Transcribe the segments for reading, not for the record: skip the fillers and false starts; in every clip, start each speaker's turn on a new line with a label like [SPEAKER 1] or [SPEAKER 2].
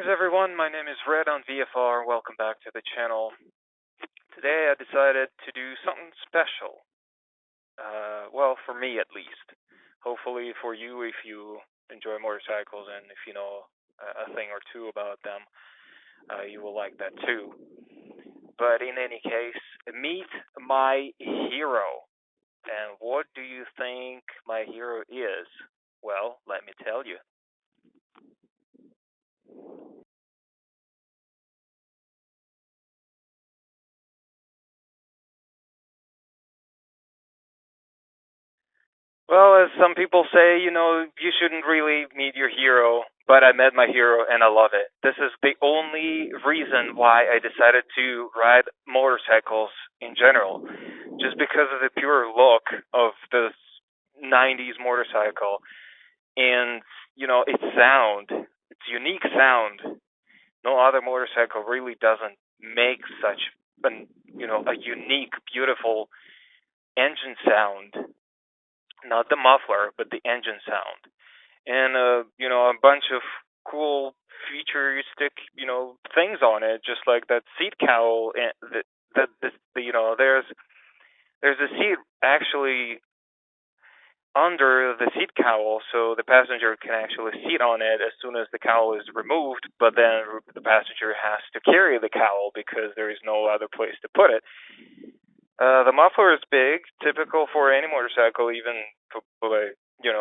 [SPEAKER 1] Greetings everyone, my name is Red on VFR, welcome back to the channel. Today I decided to do something special. Well, for me at least. Hopefully for you if you enjoy motorcycles and if you know a thing or two about them, you will like that too. But in any case, meet my hero. And what do you think my hero is? Well, let me tell you. Well, as some people say, you shouldn't really meet your hero, but I met my hero and I love it. This is the only reason why I decided to ride motorcycles in general, just because of the pure look of this 90s motorcycle and, its sound, its unique sound. No other motorcycle really doesn't make such a unique, beautiful engine sound, not the muffler, but the engine sound, and a bunch of cool futuristic things on it, just like that seat cowl. And there's a seat actually under the seat cowl, so the passenger can actually sit on it as soon as the cowl is removed. But then the passenger has to carry the cowl because there is no other place to put it. The muffler is big, typical for any motorcycle, even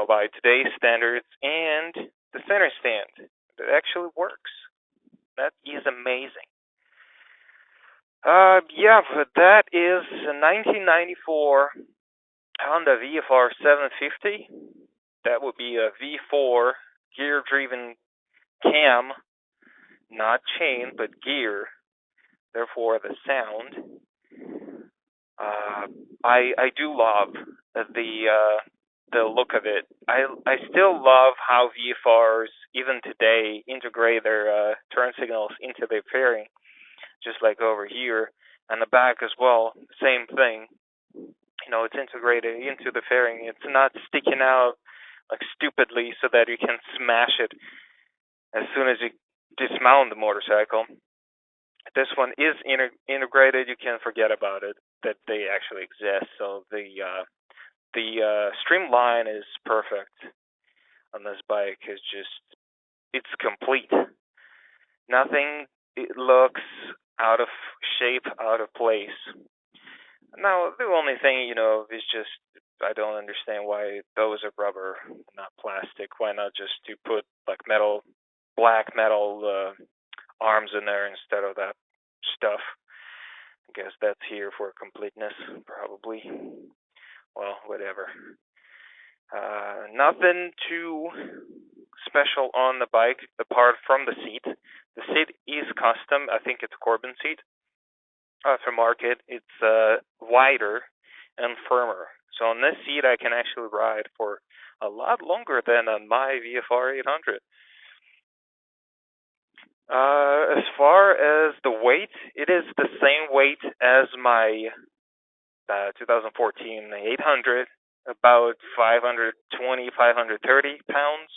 [SPEAKER 1] by today's standards, and the center stand. It actually works. That is amazing. But that is a 1994 Honda VFR 750. That would be a V4 gear-driven cam, not chain, but gear. Therefore, the sound. I do love the look of it. I still love how VFRs even today integrate their turn signals into their fairing, just like over here, and the back as well. Same thing. It's integrated into the fairing. It's not sticking out like stupidly so that you can smash it as soon as you dismount the motorcycle. This one is integrated. You can forget about it, that they actually exist. So the streamline is perfect on this bike. It's complete. Nothing it looks out of shape, out of place. Now the only thing is just I don't understand why those are rubber, not plastic. Why not just to put like black metal arms in there instead of that stuff? I guess that's here for completeness, probably. Well, whatever. Nothing too special on the bike apart from the seat. The seat is custom. I think it's Corbin seat. Aftermarket, it's wider and firmer. So on this seat, I can actually ride for a lot longer than on my VFR 800. As far as the weight, it is the same weight as my 2014 800, about 520, 530 pounds.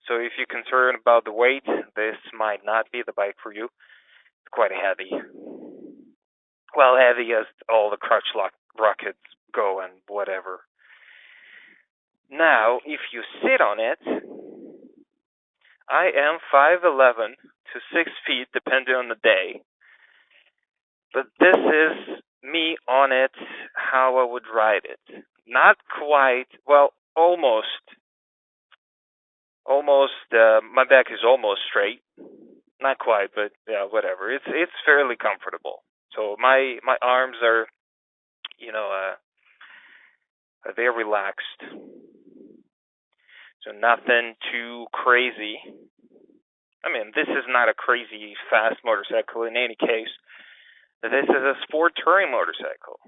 [SPEAKER 1] So if you're concerned about the weight, this might not be the bike for you. It's quite heavy. Well, heavy as all the crutch lock rockets go and whatever. Now, if you sit on it, I am 5'11" to 6 feet, depending on the day. But this is me on it, how I would ride it. Not quite, well, almost. My back is almost straight. Not quite, but yeah, whatever. It's fairly comfortable. So my arms are, they're relaxed. So nothing too crazy. I mean, this is not a crazy fast motorcycle in any case. This is a sport touring motorcycle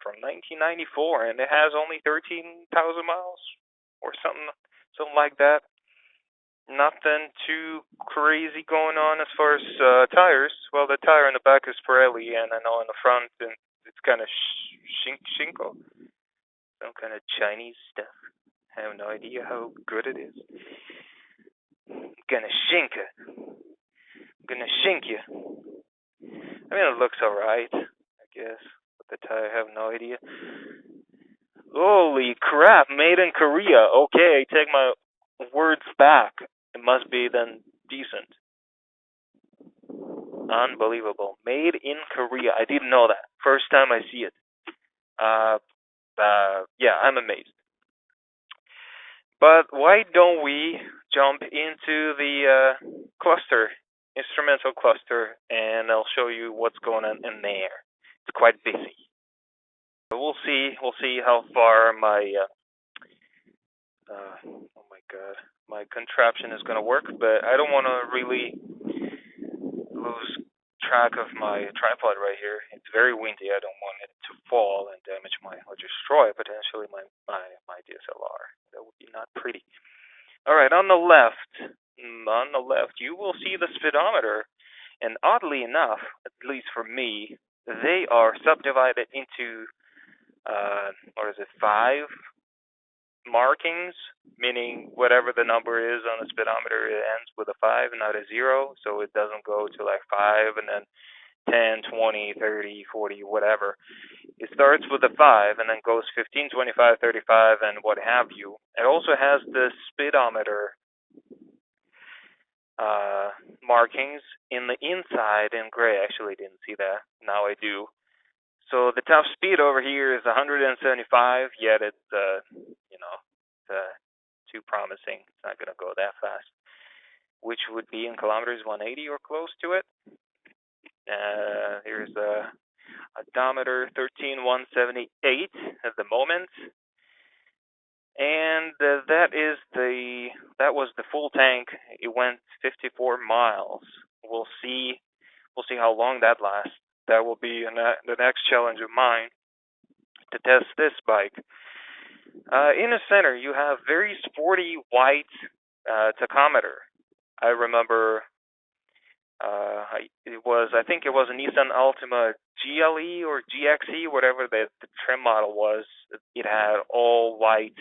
[SPEAKER 1] from 1994, and it has only 13,000 miles or something like that. Nothing too crazy going on as far as tires. Well, the tire in the back is Pirelli, and I know in the front it's kind of Shinko, some kind of Chinese stuff. I have no idea how good it is. Gonna shink it. gonna shink you. I mean, it looks alright, I guess. But the tie, I have no idea. Holy crap, made in Korea. Okay, I take my words back. It must be then decent. Unbelievable. Made in Korea. I didn't know that. First time I see it. Yeah, I'm amazed. But why don't we jump into the cluster, instrumental cluster, and I'll show you what's going on in there. It's quite busy. But we'll see how far my oh my god, my contraption is going to work. But I don't want to really lose track of my tripod right here. It's very windy. I don't want it to fall and damage or destroy potentially my DSLR. That would be not pretty. All right, on the left, you will see the speedometer, and oddly enough, at least for me, they are subdivided into what is it, 5 markings, meaning whatever the number is on the speedometer, it ends with a 5, not a 0, so it doesn't go to like 5 and then 10, 20, 30, 40, whatever. It starts with a 5 and then goes 15, 25, 35, and what have you. It also has the speedometer markings in the inside in gray. I actually didn't see that. Now I do. So the top speed over here is 175, yet it's too promising. It's not going to go that fast, which would be in kilometers 180 or close to it. Here's a odometer 13,178 at the moment, and that was the full tank. It went 54 miles. We'll see how long that lasts. That will be the next challenge of mine, to test this bike. In the center, you have very sporty white tachometer. I remember I think it was a Nissan Altima GLE or GXE, whatever the trim model was. It had all white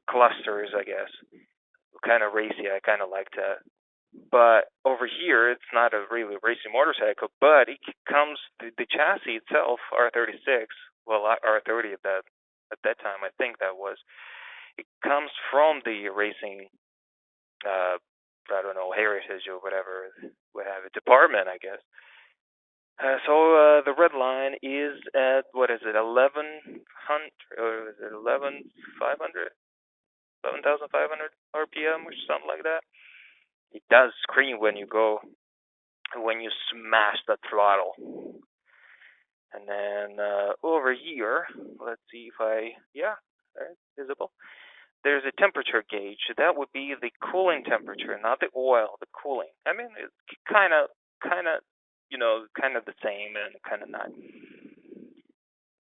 [SPEAKER 1] clusters, I guess. Kind of racy. I kind of liked that. But over here, it's not a really racing motorcycle, but it comes, the chassis itself, R36, well, R30 at that time, I think that was, it comes from the racing, I don't know, heritage or whatever, department, I guess. So the red line is at, what is it, 11,500, or is it 11,500 RPM or something like that. It does scream when you smash the throttle. And then over here, let's see if it's visible. There's a temperature gauge. That would be the cooling temperature, not the oil, the cooling. I mean, it's kind of the same and kind of not.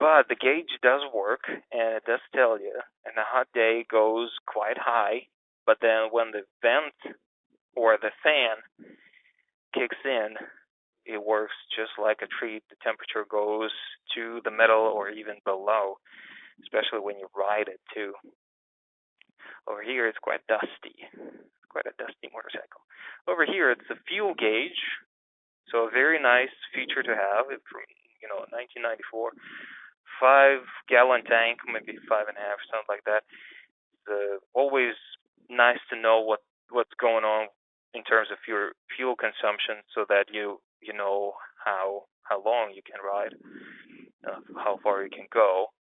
[SPEAKER 1] But the gauge does work, and it does tell you. And a hot day goes quite high, but then when the vent or the fan kicks in, it works just like a treat. The temperature goes to the middle or even below, especially when you ride it too. Over here, it's quite dusty. It's quite a dusty motorcycle. Over here, it's a fuel gauge, so a very nice feature to have. It's from 1994, 5-gallon tank, maybe 5.5, something like that. It's always nice to know what's going on in terms of your fuel consumption, so that you know how long you can ride, how far you can go.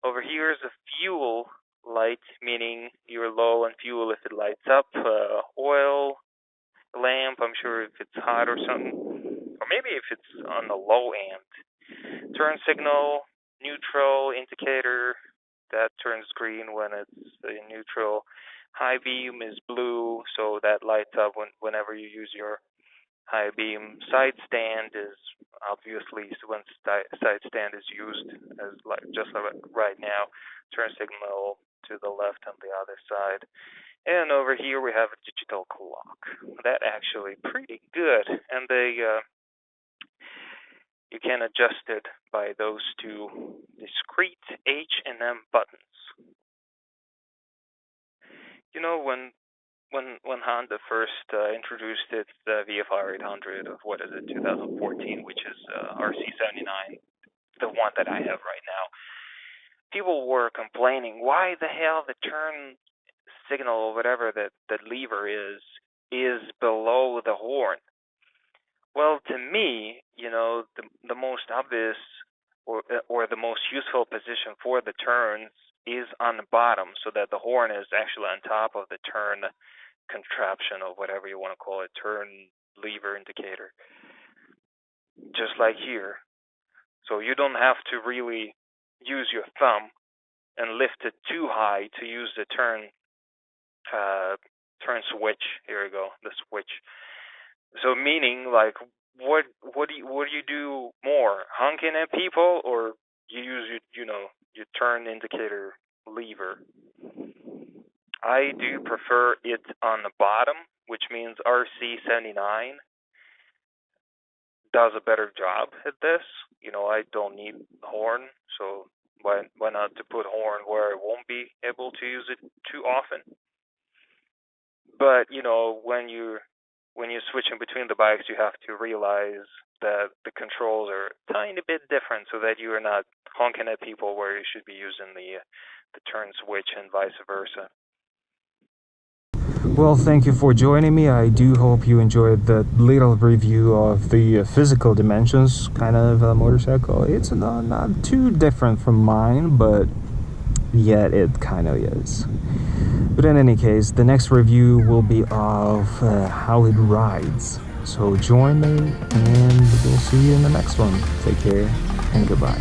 [SPEAKER 1] Over here is a fuel light, meaning you're low on fuel if it lights up. Oil lamp, I'm sure if it's hot or something, or maybe if it's on the low end. Turn signal, neutral indicator, that turns green when it's in neutral. High beam is blue, so that lights up whenever you use your high beam. Side stand is obviously when side stand is used, as just like right now. Turn signal to the left on the other side. And over here we have a digital clock. That actually pretty good, and you can adjust it by those two discrete H and M buttons. When when Honda first introduced its VFR 800 of 2014, which is RC79, the one that I have right now. People were complaining, why the hell the turn signal or whatever that lever is below the horn. Well, to me, the most obvious or the most useful position for the turns is on the bottom, so that the horn is actually on top of the turn contraption or whatever you want to call it, turn lever indicator, just like here. So you don't have to really use your thumb and lift it too high to use the turn switch. Here we go, the switch. So meaning, like, what do you do more, honking at people, or you use your turn indicator lever? I do prefer it on the bottom, which means RC79 does a better job at this. I don't need horn, so why not to put horn where I won't be able to use it too often? But when you're switching between the bikes, you have to realize that the controls are a tiny bit different, so that you are not honking at people where you should be using the turn switch and vice versa.
[SPEAKER 2] Well, thank you for joining me. I do hope you enjoyed the little review of the physical dimensions kind of a motorcycle. It's not too different from mine, but yet it kind of is. But in any case, the next review will be of how it rides. So join me, and we'll see you in the next one. Take care, and goodbye.